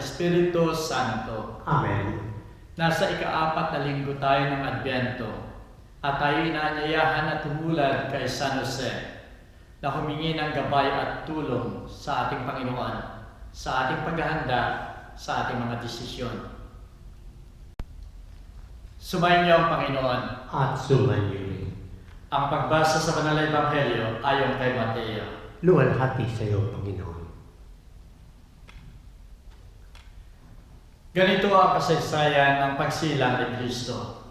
Espiritu Santo. Amen. Nasa ika-4 na linggo tayo ng Adbyento at tayo inaanyayahan na tumulad kay San Jose na humingi ng gabay at tulong sa ating Panginoon, sa ating paghahanda, sa ating mga desisyon. Sumayin niyo ang Panginoon. At sumayin rin. Ang pagbasa sa Banal na Ebanghelyo ayon kay Mateo. Luwalhati sa iyo, Panginoon. Ganito ang kasaysayan ng pagsilang ni Kristo.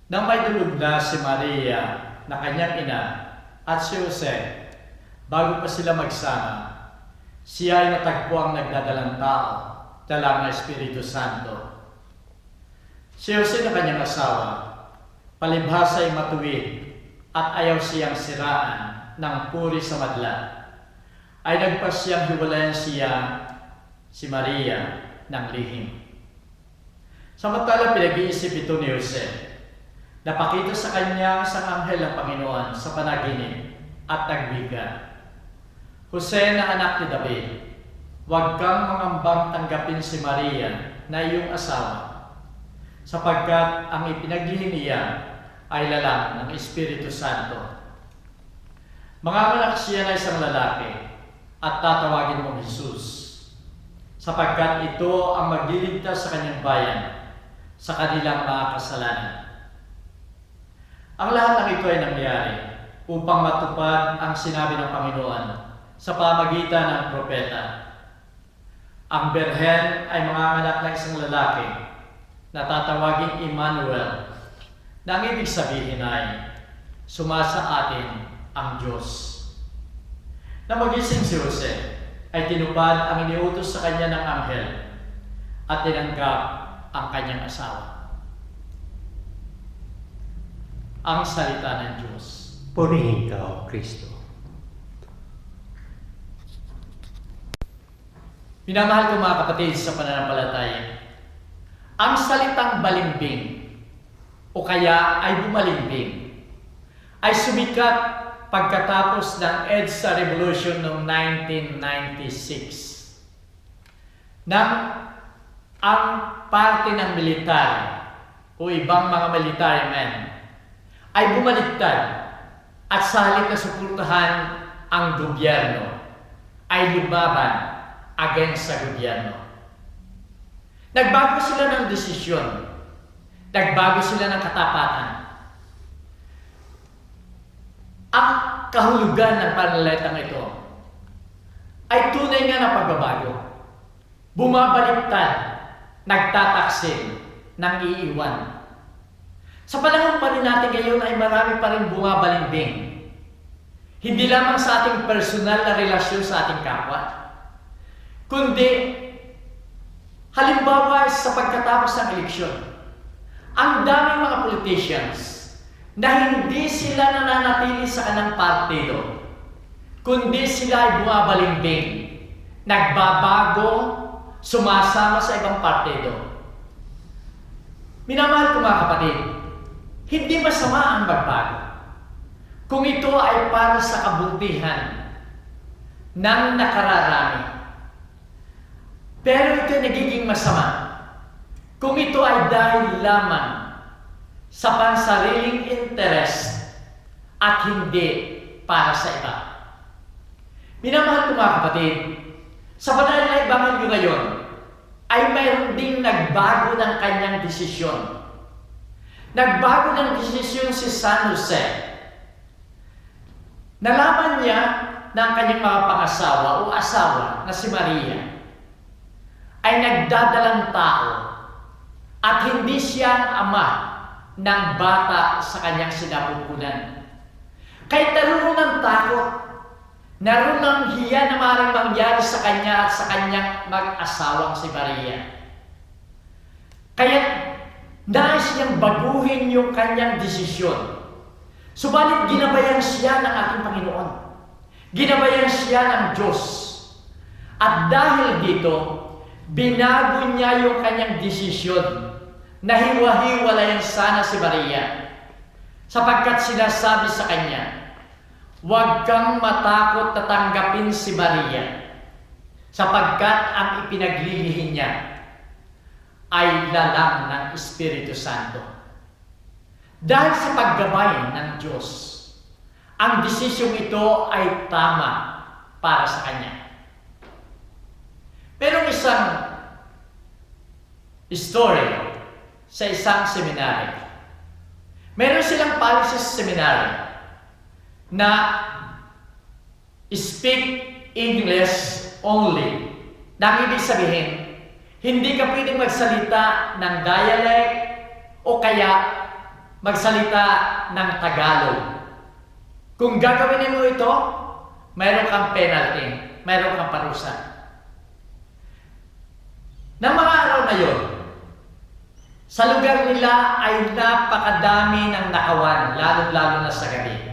Nang may dulog na si Maria na kanyang ina at si Jose, bago pa sila magsama, siya ay natagpuang nagdadalang tao, dala ng Espiritu Santo. Si Jose na kanyang asawa, palibhasa ay matuwid at ayaw siyang siraan ng puri sa madla, ay nagpasyang hiwalayan siya, si Maria, ng lihim. Samantala pinag-iisip ito ni Jose, napakita sa kanya isang anghel ng Panginoon sa panaginip at nagbiga, Jose na anak ni David, huwag kang mangambang tanggapin si Maria na iyong asawa, sapagkat ang ipinaglihim niya ay lalang ng Espiritu Santo. Manganganak siya na isang lalaki at tatawagin mo Jesus, sapagkat ito ang magliligtas sa kanyang bayan sa kanilang mga kasalanan. Ang lahat ng ito ay nangyari upang matupad ang sinabi ng Panginoon sa pamagitan ng propeta. Ang berhen ay manganganak ng isang lalaki na tatawaging Emmanuel, na ang ibig sabihin ay sumasa atin ang Diyos. Na magising si Jose ay tinupad ang iniutos sa kanya ng anghel at tinanggap ang kanyang asawa. Ang salita ng Diyos. Purihin ka, O Kristo. Minamahal ko mga kapatid sa pananampalataya, ang salitang balimbing o kaya ay bumalimbing ay sumikat pagkatapos ng EDSA Revolution noong 1996. Nang ang parte ng militar o ibang mga military men ay bumaliktad at sa halip na suportahan ang gobyerno ay lumaban against sa gobyerno. Nagbago sila ng desisyon, nagbago sila ng katapatan. Ang kahulugan ng pananalitang ito ay tunay nga na pagbabago. Bumabaliktad, nagtataksil, nang iiwan. Sa panahon pa rin natin ngayon ay marami pa rin bumabalimbing. Hindi lamang sa ating personal na relasyon sa ating kapwa, kundi halimbawa sa pagkatapos ng eleksyon. Ang daming mga politicians na hindi sila nananatili sa kanang partido, kundi sila ay bumabalimbing, nagbabago, sumasama sa ibang partido. Minamahal ko mga kapatid, hindi masama ang magbago kung ito ay para sa kabutihan ng nakararami. Pero ito ay nagiging masama kung ito ay dahil lamang sa pansariling interest at hindi para sa iba. Minamahal ko mga kapatid, sa banal na Ebanghelyo ngayon ay mayroon ding nagbago ng kanyang desisyon. Nagbago ng desisyon si San Jose. Nalaman niya na ang kanyang mga pangasawa o asawa na si Maria ay nagdadalang tao at hindi siya ang ama ng bata sa kanyang sinapupunan. Kahit naroon ng takot, naroon ng hiya na maaaring mangyari sa kanya at sa kanyang mag-asawang si Maria. Kaya nais niyang baguhin yung kanyang desisyon. Subalit ginabayan siya ng ating Panginoon. Ginabayan siya ng Diyos. At dahil dito, binago niya yung kanyang desisyon. Nahiwa-hiwalayan sana si Maria, sapagkat sinasabi sa kanya, huwag kang matakot na tanggapin si Maria, sapagkat ang ipinaglilihin niya ay lalang ng Espiritu Santo. Dahil sa paggabay ng Diyos, ang desisyong ito ay tama para sa kanya. Merong isang story sa isang seminary. Meron silang policy sa seminary na speak English only. Nang ibig sabihin, hindi ka pwedeng magsalita ng dialect o kaya magsalita ng Tagalog. Kung gagawin mo ito, mayroon kang penalty, mayroon kang parusa. Nang mga araw na yon, sa lugar nila ay napakadami ng nakawan, lalo-lalo na sa gabi.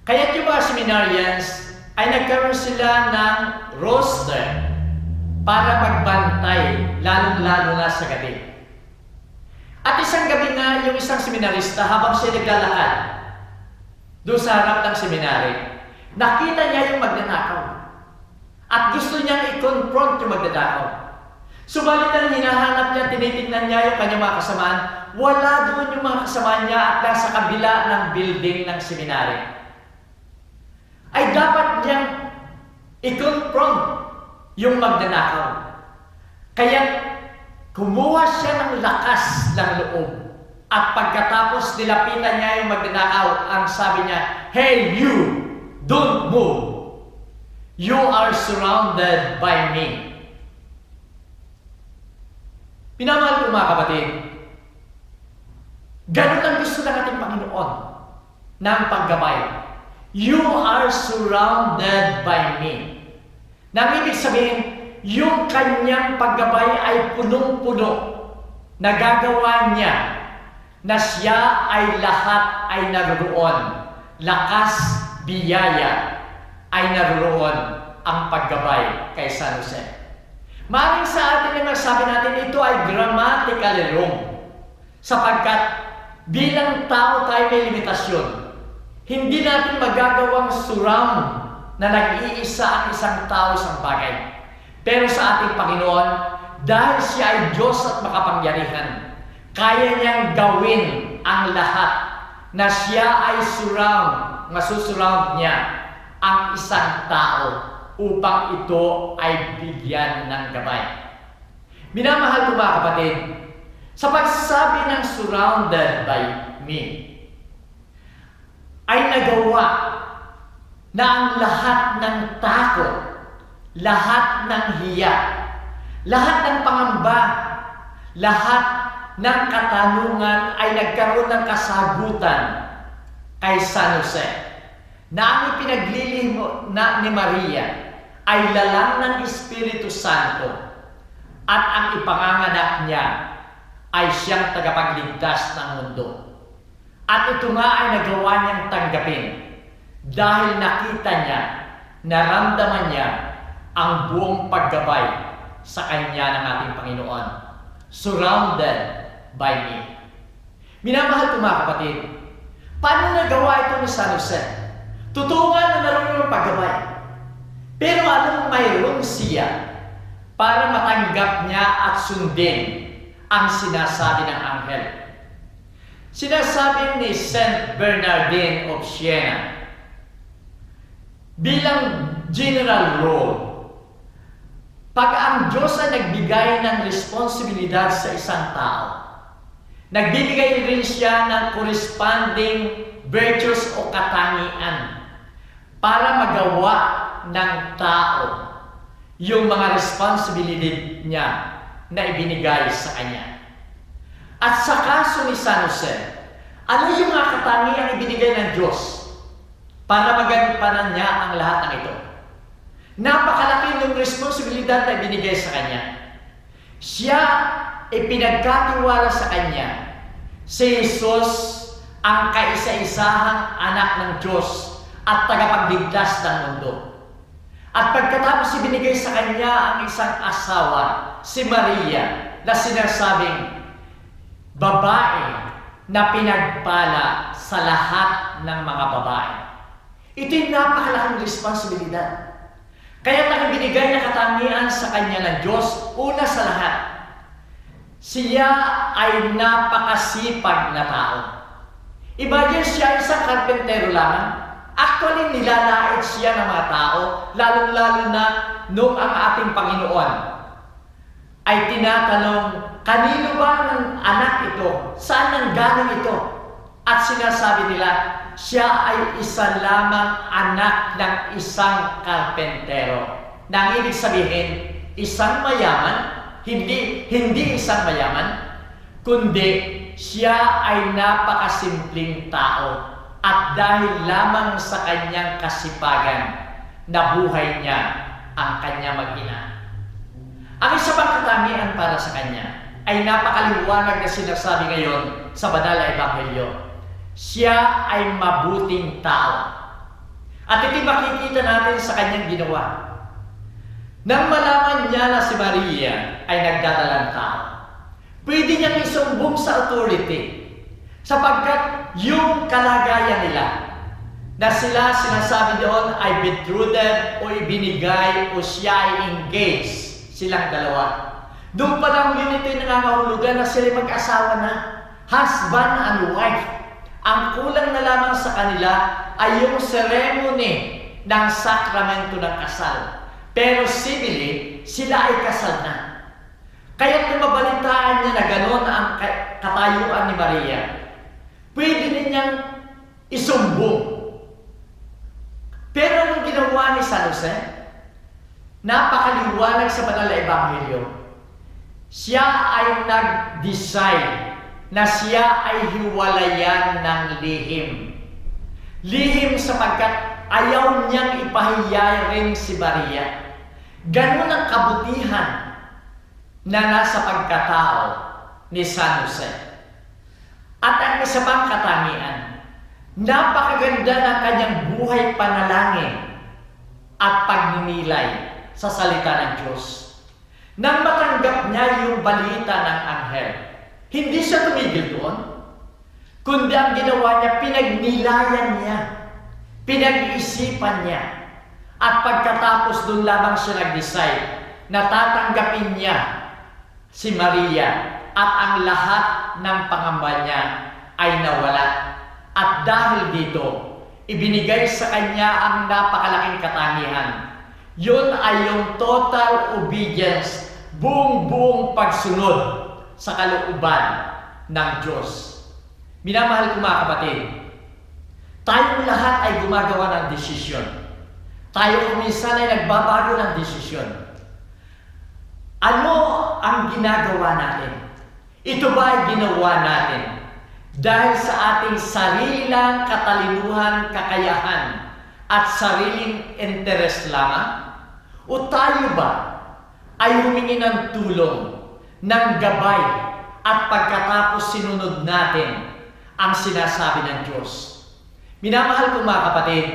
Kaya't yung mga seminarians ay nagkaroon sila ng roster para magbantay, lalo-lalo na sa gabi. At isang gabi na yung isang seminarista habang siya naglalakad doon sa harap ng seminary, nakita niya yung magnanakaw. At gusto niyang i-confront yung magnanakaw. Subalit ang hinahanap niya, tinitingnan niya yung kanyang mga kasamaan, wala doon yung mga kasamaan niya at nasa kabila ng building ng seminary. Ay dapat niyang i-confront yung magnanakaw. Kaya kumuha siya ng lakas ng loob. At pagkatapos nilapitan niya yung magnanakaw, ang sabi niya, "Hey you, don't move. You are surrounded by me." Pinamahal ko mga kapatid, ganun ang gusto ng ating Panginoon ng paggabay. You are surrounded by me. Nang ibig sabihin, yung kanyang paggabay ay punong-puno. Nagagawa niya na siya ay lahat ay naroon. Lakas, biyaya ay naroon ang paggabay kay San Jose. Maring sa atin naman sabi natin ito ay grammatically wrong. Sapagkat bilang tao tayo may limitasyon. Hindi natin magagawang surround na nag-iisa ang isang tao isang bagay. Pero sa ating Panginoon, dahil siya ay Diyos at makapangyarihan, kaya niyang gawin ang lahat na siya ay masusurround niya ang isang tao upang ito ay bigyan ng gabay. Minamahal ko mga kapatid, sa pagsasabi ng surrounded by me, ay nagawa na ang lahat ng takot, lahat ng hiya, lahat ng pangamba, lahat ng katanungan ay nagkaroon ng kasagutan kay San Jose, na ang ipinaglilin ni Maria ay lalang ng Espiritu Santo at ang ipanganganak niya ay siyang tagapagligtas ng mundo. At ito nga ay nagawa niyang tanggapin dahil nakita niya, naramdaman niya ang buong paggabay sa kanya ng ating Panginoon. Surrounded by me. Minamahal ko mga kapatid, paano nagawa ito ni San Jose? Totoo nga na naroon yung paggabay. Pero anong mayroon siya para matanggap niya at sundin ang sinasabi ng anghel? Sinasabi ni Saint Bernardine of Siena, bilang general rule, pag ang Diyos ay nagbigay ng responsibilidad sa isang tao, nagbibigay rin siya ng corresponding virtues o katangian para magawa ng tao yung mga responsibility niya na ibinigay sa kanya. At sa kaso ni San Jose, ano yung mga katangian ibinigay ng Diyos para magampanan niya ang lahat ng ito? Napakalaki ng responsibilidad na ibinigay sa kanya. Siya ipinagkatiwala sa kanya si Jesus, ang kaisa-isahang anak ng Diyos at tagapagligtas ng mundo. At pagkatapos ibinigay sa kanya ang isang asawa, si Maria, na sinasabing babae na pinagpala sa lahat ng mga babae. Ito'y napakalaking responsibilidad. Kaya ang binigay na katangian sa kanya ng Diyos, una sa lahat, siya ay napakasipag na tao. Imagine siya isang karpentero lamang. Actually, nilalait siya ng mga tao, lalong-lalo na nung ang ating Panginoon ay tinatanong, kanino ba ng anak ito? Saan nang galing ito? At sinasabi nila, siya ay isa lamang anak ng isang karpentero. Nang ibig sabihin, isang mayaman, hindi isang mayaman, kundi siya ay napakasimpleng tao. At dahil lamang sa kanyang kasipagan, nabuhay niya ang kanyang mag-ina. Ang isa pang katangian para sa kanya ay napakaliwanag na sinasabi ngayon sa banal na ebanghelyo. Siya ay mabuting tao. At ito makikita natin sa kanyang ginawa. Nang malaman niya na si Maria ay nagdadalang tao, pwede niyang isumbong sa authority sapagkat yung kalagayan nila na sila sinasabi doon ay betrothed o ibinigay o siya ay engaged silang dalawa. Doon pa lang yun ito'y nangangahulugan na sila mag-asawa na, husband and wife. Ang kulang na lamang sa kanila ay yung ceremony ng sakramento ng kasal. Pero civilly, sila ay kasal na. Kaya kung mabalitaan niya na gano'n ang katayuan ni Maria, pwede ninyang isumbong. Pero anong ginawa ni San Jose? Napakaliwanag sa banal na ebanghelyo. Siya ay nag-decide na siya ay hiwalayan ng lihim. Lihim sapagkat ayaw niyang ipahiya rin si Maria. Ganun ang kabutihan na nasa pagkatao ni San Jose. At ang isa pang katangian, napakaganda ng kanyang buhay panalangin at pagninilay sa salita ng Diyos. Nang matanggap niya yung balita ng anghel, hindi siya tumigil doon, kundi ang ginawa niya, pinagnilayan niya, pinag-iisipan niya, at pagkatapos doon lamang siya nag-decide na tatanggapin niya si Maria at ang lahat ng pangamba niya ay nawala. At dahil dito, ibinigay sa kanya ang napakalaking katangian. Yun ay yung total obedience, buong pagsunod sa kalooban ng Diyos. Minamahal ko mga kapatid, tayong lahat ay gumagawa ng desisyon. Tayo minsan ay nagbabago ng desisyon. Ano ang ginagawa natin? Ito ba ay ginawa natin dahil sa ating sarilang katalinuhan, kakayahan, at sariling interes lamang? O tayo ba ay humingi ng tulong, ng gabay, at pagkatapos sinunod natin ang sinasabi ng Diyos? Minamahal ko mga kapatid,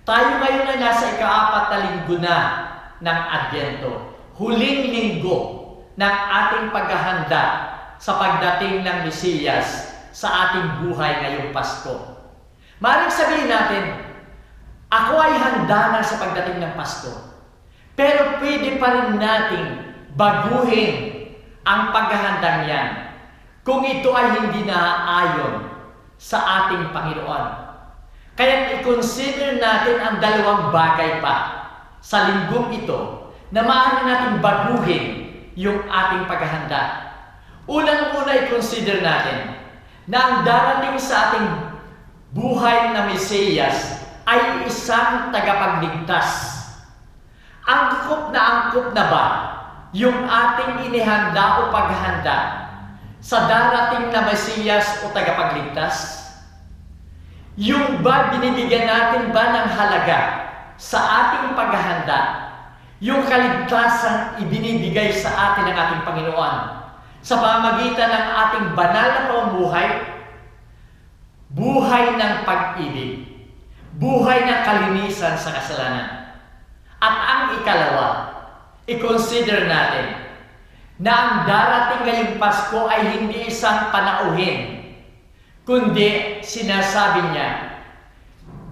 tayo ngayon ay nasa ika-4 na linggo na ng Advento, huling linggo ng ating paghahanda sa pagdating ng Mesiyas sa ating buhay ngayong Pasko. Maaaring sabihin natin, ako ay handa na sa pagdating ng Pasko. Pero pwede pa rin nating baguhin ang paghahandang yan kung ito ay hindi naaayon sa ating Panginoon. Kaya i-consider natin ang dalawang bagay pa sa linggong ito na maaari natin baguhin yung ating paghahanda. Unang-una i-consider natin na ang darating sa ating buhay na Mesiyas ay isang tagapagligtas. Angkop na ba yung ating inihanda o paghahanda sa darating na Mesiyas o tagapagligtas? Yung ba binibigyan natin ba ng halaga sa ating paghahanda? Yung kaligtasan ibinibigay sa atin ng ating Panginoon sa pamamagitan ng ating banal na pamumuhay, buhay ng pag-ibig, buhay ng kalinisan sa kasalanan. At ang ikalawa, i-consider natin na ang darating ngayong Pasko ay hindi isang panauhin, kundi sinasabi niya,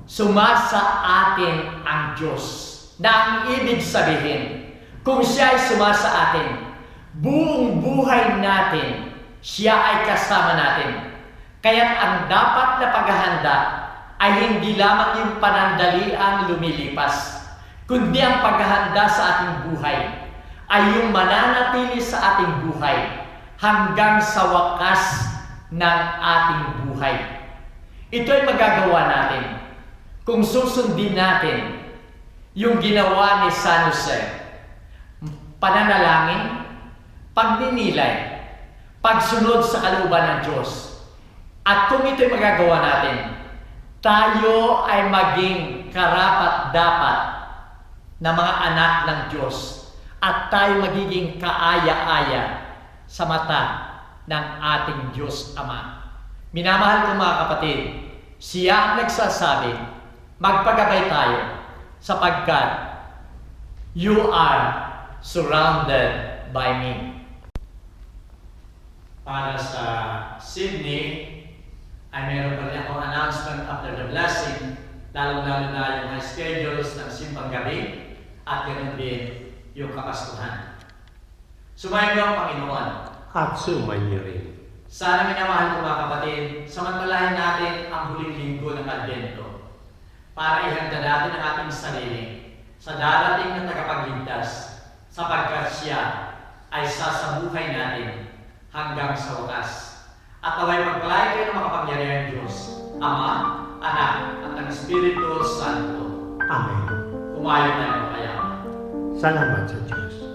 sumasa atin ang Diyos. na ang ibig sabihin, kung siya ay sumasa atin, buong buhay natin, siya ay kasama natin. Kaya't ang dapat na paghahanda ay hindi lamang yung panandaliang lumilipas, kundi ang paghahanda sa ating buhay ay yung mananatili sa ating buhay hanggang sa wakas ng ating buhay. Ito ay magagawa natin kung susundin natin yung ginawa ni San Jose. Pananalangin, pagninilay, pagsunod sa kalooban ng Diyos. At kung ito'y magagawa natin, tayo ay maging karapat-dapat na mga anak ng Diyos at tayo magiging kaaya-aya sa mata ng ating Diyos Ama. Minamahal kong mga kapatid, siya ang nagsasabi, magpagabay tayo sapagkat you are surrounded by me. Para sa Sydney, ay meron pa rin akong announcement after the blessing, lalong-lalo na yung mga schedules ng simbang gabi at ganoon din yung kapastuhan. Sumayin niyo ang Panginoon. At sumayin rin. Sana minamahal ko mga kapatid, samantalahin natin ang huling linggo ng Advento para ihanda natin ang ating sarili sa darating na tagapagligtas sapagkat siya ay sasabuhay natin hanggang sa wakas. At naway magpalaya kayo ng makapangyarihan Diyos, Ama, Anak, at ang Espiritu Santo. Amen. Kumayo tayo kaya. Salamat sa Diyos.